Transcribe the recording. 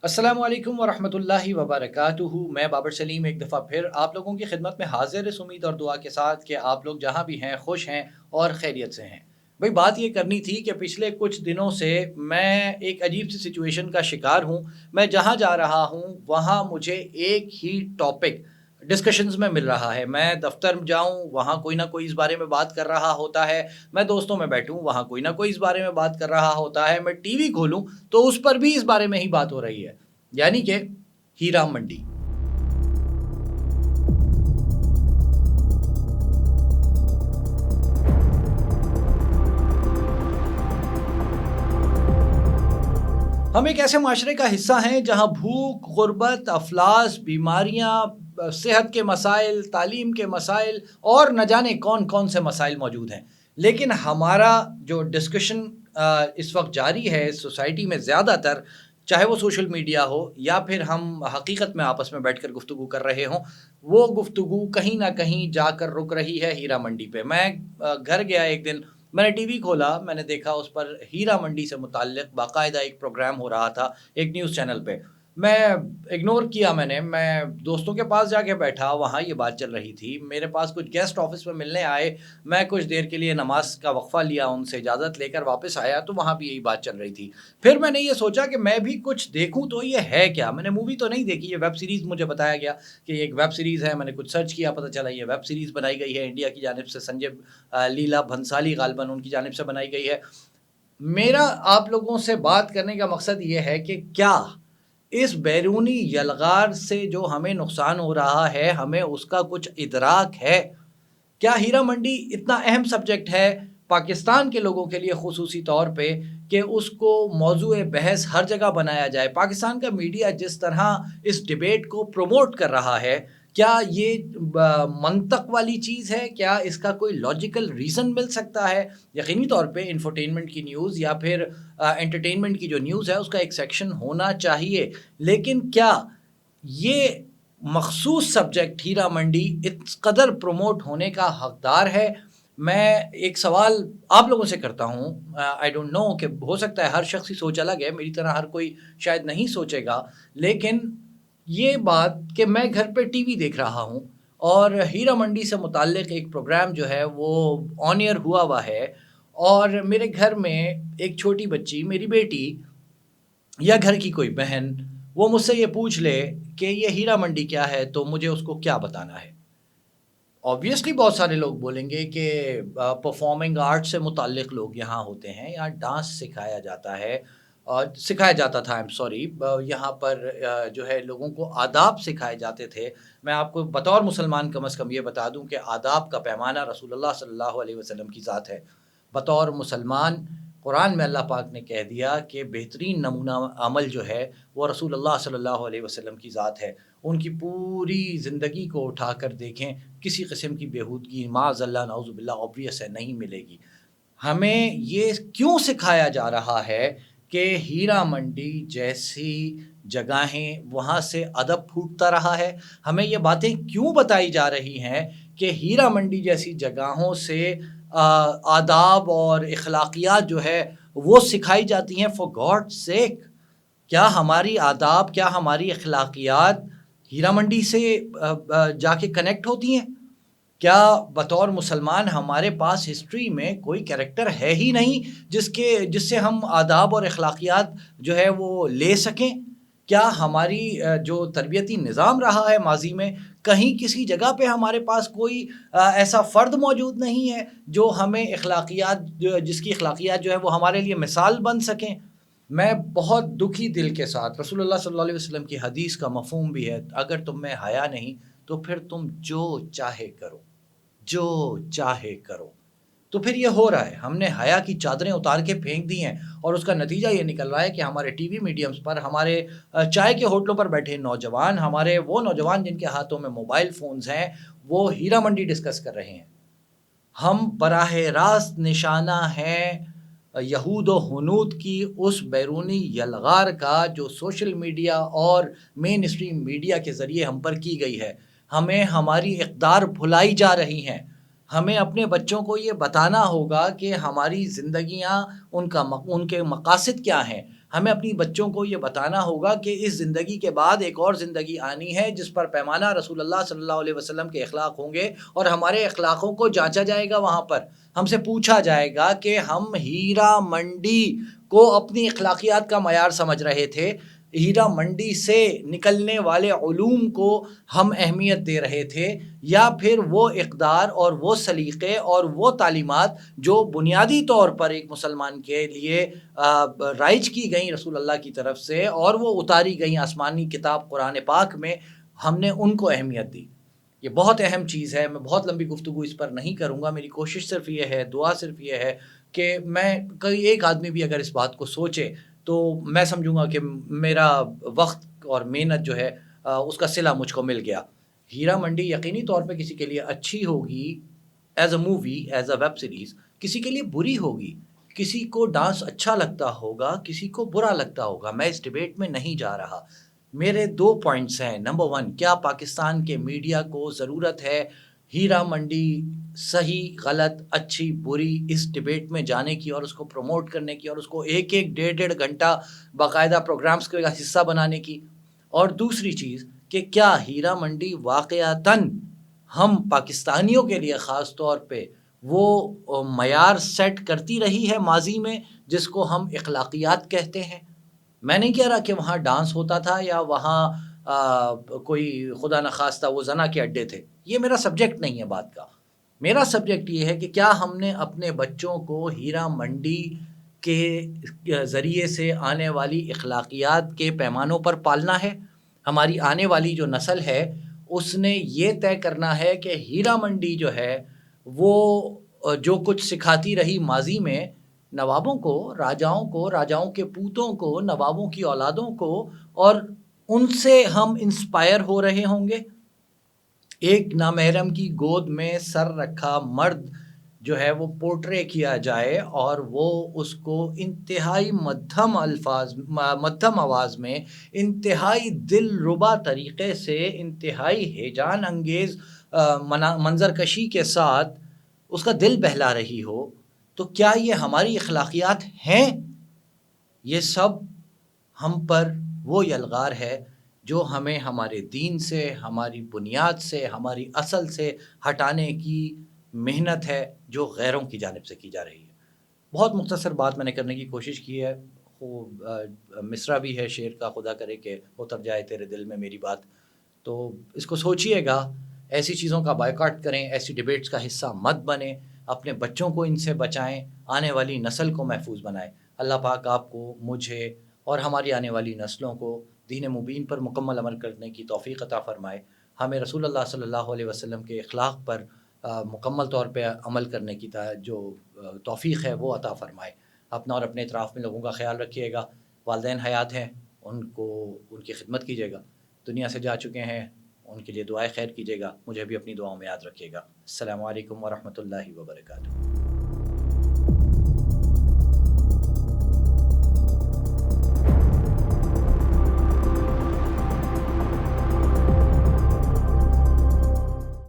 अस्सलामु अलैकुम वरहमतुल्लाहि वबरकातुहू। मैं बाबर सलीम एक दफ़ा फिर आप लोगों की खिदमत में हाजिर इस उम्मीद और दुआ के साथ कि आप लोग जहाँ भी हैं खुश हैं और खैरियत से हैं। भाई बात ये करनी थी कि पिछले कुछ दिनों से मैं एक अजीब सी सिचुएशन का शिकार हूँ। मैं जहाँ जा रहा हूँ वहाँ मुझे एक ही टॉपिक डिस्कशंस में मिल रहा है। मैं दफ़्तर जाऊँ वहाँ कोई ना कोई इस बारे में बात कर रहा होता है। मैं दोस्तों में बैठूँ वहाँ कोई ना कोई इस बारे में बात कर रहा होता है। मैं टीवी खोलूँ तो उस पर भी इस बारे में ही बात हो रही है। यानी कि हीरा मंडी। हम एक ऐसे माशरे का हिस्सा हैं जहाँ भूख, गुर्बत, अफलास, बीमारियाँ, सेहत के मसाइल, तालीम के मसाइल और न जाने कौन कौन से मसाइल मौजूद हैं। लेकिन हमारा जो डिस्कशन इस वक्त जारी है इस सोसाइटी में, ज़्यादातर चाहे वो सोशल मीडिया हो या फिर हम हकीकत में आपस में बैठकर गुफ्तगू कर रहे हों, वो गुफ्तगू कहीं ना कहीं जाकर रुक रही है हीरा मंडी पे। मैं घर गया एक दिन, मैंने टीवी खोला, मैंने देखा उस पर हीरा मंडी से मुताल्लिक़ बाकायदा एक प्रोग्राम हो रहा था, एक न्यूज़ चैनल पे। मैं इग्नोर किया मैंने, मैं दोस्तों के पास जाके बैठा, वहाँ ये बात चल रही थी। मेरे पास कुछ गेस्ट ऑफ़िस में मिलने आए, मैं कुछ देर के लिए नमाज़ का वक़फ़ा लिया, उनसे इजाज़त लेकर वापस आया तो वहाँ भी यही बात चल रही थी। फिर मैंने ये सोचा कि मैं भी कुछ देखूँ तो ये है क्या? मैंने मूवी तो नहीं देखी, ये वेब सीरीज़ मुझे बताया गया कि ये एक वेब सीरीज़ है। मैंने कुछ सर्च किया, पता चला ये वेब सीरीज़ बनाई गई है इंडिया की जानिब से, संजय लीला भंसाली ग़ालिबन उनकी जानिब से बनाई गई है। मेरा आप लोगों से बात करने का मकसद ये है कि क्या इस बैरूनी यलगार से जो हमें नुकसान हो रहा है, हमें उसका कुछ इदराक है? क्या हीरा मंडी इतना अहम सब्जेक्ट है पाकिस्तान के लोगों के लिए ख़ुसूसी तौर पे कि उसको मौज़ूए बहस हर जगह बनाया जाए? पाकिस्तान का मीडिया जिस तरह इस डिबेट को प्रमोट कर रहा है, क्या ये मंतक वाली चीज़ है? क्या इसका कोई लॉजिकल रीज़न मिल सकता है? यकीनी तौर पे इंफोटेनमेंट की न्यूज़ या फिर एंटरटेनमेंट की जो न्यूज़ है उसका एक सेक्शन होना चाहिए। लेकिन क्या ये मख़सूस सब्जेक्ट हीरा मंडी इस कदर प्रमोट होने का हकदार है? मैं एक सवाल आप लोगों से करता हूँ, आई डोंट नो कि हो सकता है हर शख़्स की सोच अलग है, मेरी तरह हर कोई शायद नहीं सोचेगा। लेकिन ये बात कि मैं घर पे टीवी देख रहा हूँ और हीरा मंडी से मुताल्लिक़ एक प्रोग्राम जो है वो ऑन एयर हुआ है और मेरे घर में एक छोटी बच्ची, मेरी बेटी या घर की कोई बहन, वो मुझसे ये पूछ ले कि ये हीरा मंडी क्या है, तो मुझे उसको क्या बताना है? ऑब्वियसली बहुत सारे लोग बोलेंगे कि परफॉर्मिंग आर्ट से मुताल्लिक़ लोग यहाँ होते हैं, यहाँ डांस सिखाया जाता है और सिखाया जाता था, आई एम सॉरी, यहाँ पर जो है लोगों को आदाब सिखाए जाते थे। मैं आपको बतौर मुसलमान कम से कम ये बता दूँ कि आदाब का पैमाना रसूलुल्लाह सल्लल्लाहु अलैहि वसल्लम की ज़ात है। बतौर मुसलमान कुरान में अल्लाह पाक ने कह दिया कि बेहतरीन नमूना अमल जो है वो रसूलुल्लाह सल्लल्लाहु अलैहि वसल्लम की ज़ात है। उनकी पूरी ज़िंदगी को उठाकर देखें, किसी किस्म की बेहूदगी माज़अल्लाह नाउज़ुबिल्लाह ऑब्वियस है, नहीं मिलेगी। हमें ये क्यों सिखाया जा रहा है कि हीरा मंडी जैसी जगहें, वहाँ से अदब फूटता रहा है? हमें ये बातें क्यों बताई जा रही हैं कि हीरा मंडी जैसी जगहों से आदाब और अखलाकियात जो है वो सिखाई जाती हैं? फॉर गॉड्स सेक, क्या हमारी आदाब, क्या हमारी अखलाकियात हीरा मंडी से जाके कनेक्ट होती हैं? क्या बतौर मुसलमान हमारे पास हिस्ट्री में कोई कैरेक्टर है ही नहीं जिससे हम आदाब और अखलाकियात जो है वो ले सकें? क्या हमारी जो तरबियती निज़ाम रहा है माज़ी में, कहीं किसी जगह पे हमारे पास कोई ऐसा फ़र्द मौजूद नहीं है जो हमें अखलाकियात जो जिसकी अखलाकियात जो है वो हमारे लिए मिसाल बन सकें? मैं बहुत दुखी दिल के साथ, रसूलुल्लाह सल्लल्लाहु अलैहि वसल्लम की हदीस का मफ़हूम भी है, अगर तुम में हया नहीं तो फिर तुम जो चाहे करो। जो चाहे करो। तो फिर ये हो रहा है, हमने हया की चादरें उतार के फेंक दी हैं और उसका नतीजा ये निकल रहा है कि हमारे टीवी मीडियम्स पर, हमारे चाय के होटलों पर बैठे नौजवान, हमारे वो नौजवान जिनके हाथों में मोबाइल फ़ोन्स हैं, वो हीरा मंडी डिस्कस कर रहे हैं। हम बराह रास्त निशाना हैं यहूद व हनूद की उस बैरूनी यलगार का जो सोशल मीडिया और मेन स्ट्रीम मीडिया के ज़रिए हम पर की गई है। हमें हमारी इक़दार भुलाई जा रही हैं। हमें अपने बच्चों को ये बताना होगा कि हमारी ज़िंदगियाँ उनके मकासद क्या हैं। ہمیں اپنی بچوں کو یہ بتانا ہوگا کہ اس زندگی کے بعد ایک اور زندگی آنی ہے جس پر پیمانہ رسول اللہ صلی اللہ علیہ وسلم کے اخلاق ہوں گے، اور ہمارے اخلاقوں کو جانچا جائے گا وہاں پر. ہم سے پوچھا جائے گا کہ ہم ہیرا منڈی کو اپنی اخلاقیات کا معیار سمجھ رہے تھے، ہیرا منڈی سے نکلنے والے علوم کو ہم اہمیت دے رہے تھے، یا پھر وہ اقدار اور وہ سلیقے اور وہ تعلیمات جو بنیادی طور پر ایک مسلمان کے لیے رائج کی گئیں رسول اللہ کی طرف سے اور وہ اتاری گئیں آسمانی کتاب قرآن پاک میں، ہم نے ان کو اہمیت دی. یہ بہت اہم چیز ہے. میں بہت لمبی گفتگو اس پر نہیں کروں گا. میری کوشش صرف یہ ہے، دعا صرف یہ ہے کہ میں کوئی ایک آدمی بھی اگر اس بات کو سوچے تو میں سمجھوں گا کہ میرا وقت اور محنت جو ہے اس کا صلہ مجھ کو مل گیا. ہیرا منڈی یقینی طور پہ کسی کے لیے اچھی ہوگی as a movie, as a web series, کسی کے لیے بری ہوگی. کسی کو ڈانس اچھا لگتا ہوگا، کسی کو برا لگتا ہوگا. میں اس ڈیبیٹ میں نہیں جا رہا. میرے 2 پوائنٹس ہیں. نمبر 1، کیا پاکستان کے میڈیا کو ضرورت ہے ہیرا منڈی صحیح غلط اچھی بری اس ڈیبیٹ میں جانے کی اور اس کو پروموٹ کرنے کی اور اس کو ایک ڈیڑھ گھنٹہ باقاعدہ پروگرامز کا حصہ بنانے کی؟ اور دوسری چیز کہ کیا ہیرا منڈی واقعتاً ہم پاکستانیوں کے لیے خاص طور پہ وہ معیار سیٹ کرتی رہی ہے ماضی میں جس کو ہم اخلاقیات کہتے ہیں؟ میں نہیں کہہ رہا کہ وہاں ڈانس ہوتا تھا یا وہاں کوئی خدا نخواستہ وہ زنا کے اڈے تھے. یہ میرا سبجیکٹ نہیں ہے بات کا. میرا سبجیکٹ یہ ہے کہ کیا ہم نے اپنے بچوں کو ہیرا منڈی کے ذریعے سے آنے والی اخلاقیات کے پیمانوں پر پالنا ہے؟ ہماری آنے والی جو نسل ہے اس نے یہ طے کرنا ہے کہ ہیرا منڈی جو ہے وہ جو کچھ سکھاتی رہی ماضی میں نوابوں کو، راجاؤں کے پوتوں کو، نوابوں کی اولادوں کو، اور ان سے ہم انسپائر ہو رہے ہوں گے. ایک نامحرم کی گود میں سر رکھا مرد جو ہے وہ پورٹرے کیا جائے اور وہ اس کو انتہائی مدھم آواز میں، انتہائی دل ربا طریقے سے، انتہائی ہیجان انگیز منظر کشی کے ساتھ اس کا دل بہلا رہی ہو، تو کیا یہ ہماری اخلاقیات ہیں؟ یہ سب ہم پر وہ یلغار ہے جو ہمیں ہمارے دین سے، ہماری بنیاد سے، ہماری اصل سے ہٹانے کی محنت ہے جو غیروں کی جانب سے کی جا رہی ہے. بہت مختصر بات میں نے کرنے کی کوشش کی ہے. مصرع بھی ہے شعر کا، خدا کرے کہ اتر جائے تیرے دل میں میری بات. تو اس کو سوچئے گا، ایسی چیزوں کا بائیکاٹ کریں، ایسی ڈیبیٹس کا حصہ مت بنیں، اپنے بچوں کو ان سے بچائیں، آنے والی نسل کو محفوظ بنائیں. اللہ پاک آپ کو، مجھے اور ہماری آنے والی نسلوں کو دین مبین پر مکمل عمل کرنے کی توفیق عطا فرمائے. ہمیں رسول اللہ صلی اللہ علیہ وسلم کے اخلاق پر مکمل طور پہ عمل کرنے کی جو توفیق ہے وہ عطا فرمائے. اپنا اور اپنے اطراف میں لوگوں کا خیال رکھیے گا. والدین حیات ہیں، ان کی خدمت کیجیے گا. دنیا سے جا چکے ہیں، ان کے لیے دعائے خیر کیجیے گا. مجھے بھی اپنی دعاؤں میں یاد رکھیے گا. السلام علیکم ورحمۃ اللہ وبرکاتہ.